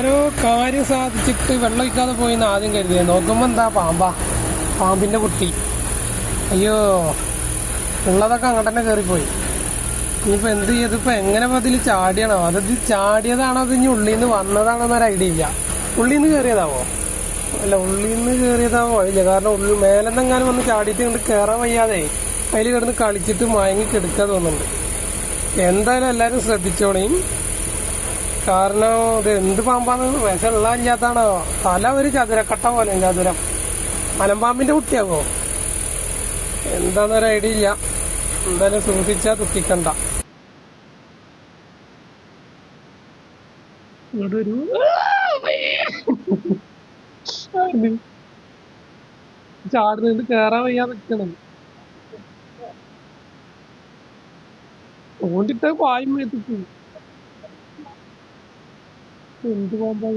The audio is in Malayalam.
ആരോ കാര്യം സാധിച്ചിട്ട് വെള്ളം ഒഴിക്കാതെ പോയിന്ന് ആദ്യം കരുതിയത്. നോക്കുമ്പോൾ എന്താ പാമ്പിൻ്റെ കുട്ടി. അയ്യോ, ഉള്ളതൊക്കെ അങ്ങോട്ട് തന്നെ കയറിപ്പോയി. ഇനിയിപ്പോൾ എന്ത് ചെയ്തു? ഇപ്പം എങ്ങനെ അതിൽ ചാടിയാണോ? അതത് ചാടിയതാണോ അത് ഇനി ഉള്ളിൽ നിന്ന് വന്നതാണോ എന്നൊരു ഐഡിയ ഇല്ല. ഉള്ളിൽ നിന്ന് കയറിയതാവോ? അല്ല, ഉള്ളിൽ നിന്ന് കയറിയതാവോ ഇല്ല. കാരണം മേലെന്നെങ്ങാനും വന്ന് ചാടിയിട്ട് ഇങ്ങോട്ട് കയറാൻ വയ്യാതെ അതിൽ കിടന്ന് കളിച്ചിട്ട് മയങ്ങി കെടുക്കാൻ തോന്നുന്നുണ്ട്. എന്തായാലും എല്ലാവരും ശ്രദ്ധിച്ചോളീം. കാരണം ഇത് എന്ത് പാമ്പാന്ന് വിഷമുള്ള ഇല്ലാത്താണോ? തല ഒരു ചതുരക്കട്ട പോലെ, ചതുരം മലമ്പാമ്പിന്റെ കുട്ടിയാവോ? എന്താന്നൊരു ഐഡിയ ഇല്ല. എന്തായാലും സൂക്ഷിച്ചാ തുക്കിക്കണ്ട. ഇവിടെ ഒരു ചാടുന്നുണ്ട്, കേറാൻ വയ്യാ നിക്കണം. തോണ്ടിട്ട പായും മേത്തിട്ട്. എന്ത് പാമ്പാ?